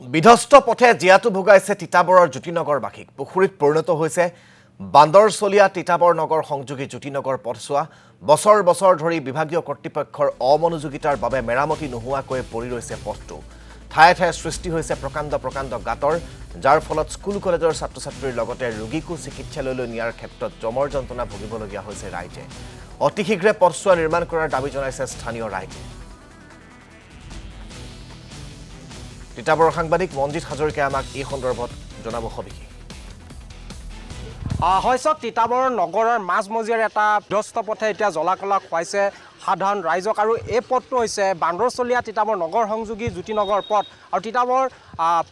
বিধ্বস্ত পথে জীয়াতু ভোগাইছে তিতাবৰৰ জ্যোতিনগৰবাসীক পুখুৰীত পৰিণত হৈছে বান্দৰচলীয়া তিতাবৰ নগৰ সংযোগী জ্যোতিনগৰ পথছোৱা বছৰ বছৰ ধৰি বিভাগীয় কৰ্তৃপক্ষৰ অমনোযোগিতাৰ বাবে মেৰামতি নোহোৱাকৈ পৰি ৰৈছে পথটো ঠায়ে ঠায়ে সৃষ্টি হৈছে প্ৰকাণ্ড গাঁতৰ যাৰ ফলত স্কুল কলেজৰ ছাত্ৰ-ছাত্ৰীৰ লগতে ৰোগীকো চিকিৎসালয়লৈ নিয়াৰ ক্ষেত্ৰত জমৰ যন্ত্ৰণা ভুগিবলগীয়া হৈছে ৰাইজে অতি শীঘ্ৰে পথছোৱা নিৰ্মাণ কৰাৰ দাবী জনাইছে স্থানীয় ৰাইজে তিতাবৰ সাংবাদিক মঞ্জিত হাজৰিকাই আমাক এই সন্দৰ্ভত জনাব সবিশেষ হয়ছ তিতাবৰ নগৰৰ মাজমজিয়াৰ এটা ব্যস্ত পথে এতিয়া জলাকলা খুৱাইছে সাধাৰণ ৰাইজক আৰু এই পথটো হৈছে বান্দৰচলীয়া তিতাবৰ নগৰ সংযোগী জ্যোতিনগৰ পথ আৰু তিতাবৰ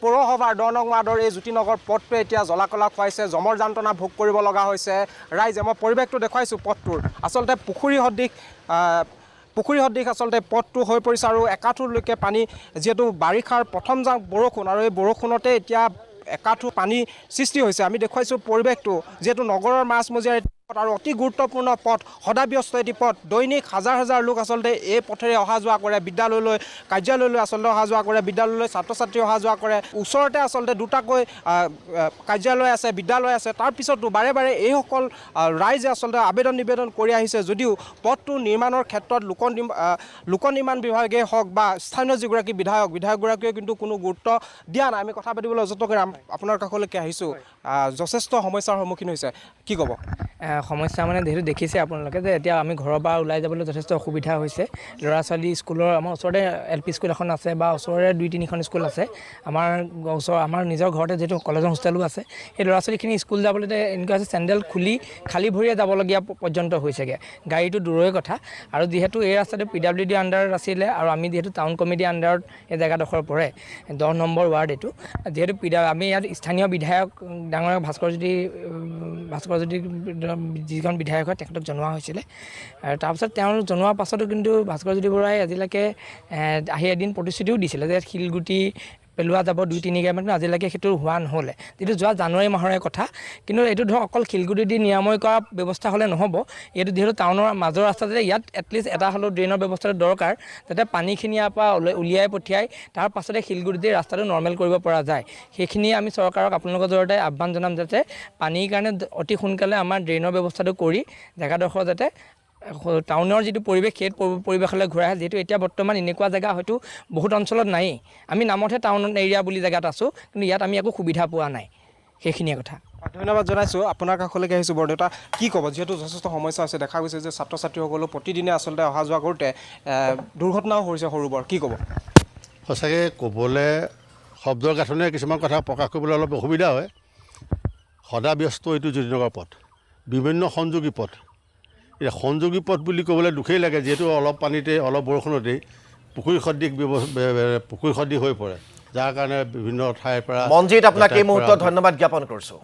পৌৰসভাৰ 10 নং ৱাৰ্ডৰ এই জ্যোতিনগৰ পথটোৱে এতিয়া জলাকলা খুৱাইছে জমৰ যন্ত্ৰণা ভোগ কৰিব লগা হৈছে ৰাইজে মই পৰিৱেশটো দেখুৱাইছোঁ পথটোৰ আচলতে পুখুৰী সদৃশ আচলতে পথটো হৈ পৰিছে আৰু একাঠুলৈকে পানী যিহেতু বাৰিষাৰ প্ৰথম যাক বৰষুণ আৰু এই বৰষুণতে এতিয়া একাঠু পানী সৃষ্টি হৈছে আমি দেখুৱাইছোঁ পৰিৱেশটো যিহেতু নগৰৰ মাজমজিয়াৰ আৰু অতি গুৰুত্বপূৰ্ণ পথ সদাব্যস্ত এটি পথ দৈনিক হাজাৰ লোক আচলতে এই পথেৰে অহা যোৱা কৰে বিদ্যালয়লৈ কাৰ্যালয়লৈ আচলতে অহা যোৱা কৰে বিদ্যালয়লৈ ছাত্ৰ-ছাত্ৰী অহা যোৱা কৰে ওচৰতে আচলতে দুটাকৈ কাৰ্যালয় আছে বিদ্যালয় আছে তাৰ পিছতো বাৰে এইসকল ৰাইজে আচলতে আবেদন নিবেদন কৰি আহিছে যদিও পথটো নিৰ্মাণৰ ক্ষেত্ৰত লোক নিৰ্মাণ বিভাগে হওক বা স্থানীয় যিগৰাকী বিধায়কগৰাকীয়ে কিন্তু কোনো গুৰুত্ব দিয়া নাই আমি কথা পাতিবলৈ যত্ন কৰি আপোনাৰ কাষলৈকে আহিছোঁ যথেষ্ট সমস্যাৰ সন্মুখীন হৈছে কি ক'ব সমস্যা মানে যিহেতু দেখিছে আপোনালোকে যে এতিয়া আমি ঘৰৰ পৰা ওলাই যাবলৈ যথেষ্ট অসুবিধা হৈছে ল'ৰা ছোৱালী স্কুলৰ আমাৰ ওচৰতে LP স্কুল এখন আছে বা ওচৰৰে 2-3খন স্কুল আছে আমাৰ নিজৰ ঘৰতে যিহেতু কলেজৰ হোষ্টেলো আছে সেই ল'ৰা ছোৱালীখিনি স্কুল যাবলৈ এনেকুৱা আছে চেণ্ডেল খুলি খালী ভৰিৰে যাবলগীয়া পৰ্যন্ত হৈছেগৈ গাড়ীটো দূৰৰে কথা আৰু যিহেতু এই ৰাস্তাটো PWD আণ্ডাৰত আছিলে আৰু আমি যিহেতু টাউন কমিটি আণ্ডাৰত এই জেগাডোখৰ পৰে 10 নম্বৰ ৱাৰ্ড এইটো যিহেতু আমি ইয়াত স্থানীয় বিধায়ক ডাঙৰ ভাস্কৰজ্যোতি যিজন বিধায়ক হয় তেখেতক জনোৱা হৈছিলে আৰু তাৰপিছত তেওঁ জনোৱাৰ পাছতো কিন্তু ভাস্কৰজ্যোতি বৰুৱাই আজিলৈকে আহি এদিন প্ৰতিশ্ৰুতিও দিছিলে যে শিলগুটি পেলোৱা যাব 2-3 গাড়ীমান কিন্তু আজিলৈকে সেইটো হোৱা নহ'লে যিটো যোৱা জানুৱাৰী মাহৰে কথা কিন্তু এইটো ধৰক অকল শিলগুটি দি নিৰাময় কৰা ব্যৱস্থা হ'লে নহ'ব এইটো যিহেতু টাউনৰ মাজৰ ৰাস্তাতে ইয়াত এটলিষ্ট এটা হ'লেও ড্ৰেইনৰ ব্যৱস্থাটো দৰকাৰ যাতে পানীখিনি ইয়াৰ পৰা উলিয়াই পঠিয়াই তাৰ পাছতে শিলগুটি দি ৰাস্তাটো নৰ্মেল কৰিব পৰা যায় সেইখিনি আমি চৰকাৰক আপোনালোকৰ জৰিয়তে আহ্বান জনাম যাতে পানীৰ কাৰণে অতি সোনকালে আমাৰ ড্ৰেইনৰ ব্যৱস্থাটো কৰি জেগাডোখৰ যাতে টাউনৰ যিটো পৰিৱেশ সেই পৰিৱেশলৈ ঘূৰাই আহে যিহেতু এতিয়া বৰ্তমান এনেকুৱা জেগা হয়তো বহুত অঞ্চলত নায়েই আমি নামতহে টাউন এৰিয়া বুলি জেগাত আছোঁ কিন্তু ইয়াত আমি একো সুবিধা পোৱা নাই সেইখিনিয়ে কথা ধন্যবাদ জনাইছোঁ আপোনাৰ কাষলৈকে আহিছোঁ বৰদেউতা কি ক'ব যিহেতু যথেষ্ট সমস্যা আছে দেখা গৈছে যে ছাত্ৰ ছাত্ৰীসকলেও প্ৰতিদিনে আচলতে অহা যোৱা কৰোঁতে দুৰ্ঘটনাও হৈছে সৰুবৰ কি ক'ব সঁচাকৈ ক'বলৈ শব্দৰ গাঁথনিয়ে কিছুমান কথা প্ৰকাশ কৰিবলৈ অলপ অসুবিধা হয় সদাব্যস্ত এইটো জ্যোতিনগৰ পথ বিভিন্ন সংযোগী পথ এতিয়া সংযোগী পথ বুলি ক'বলৈ দুখেই লাগে যিহেতু অলপ পানীতে অলপ বৰষুণতেই পুখুৰী সদৃশ হৈ পৰে যাৰ কাৰণে বিভিন্ন ঠাইৰ পৰা মঞ্জিত আপোনাক এই মুহূৰ্তত ধন্যবাদ জ্ঞাপন কৰিছোঁ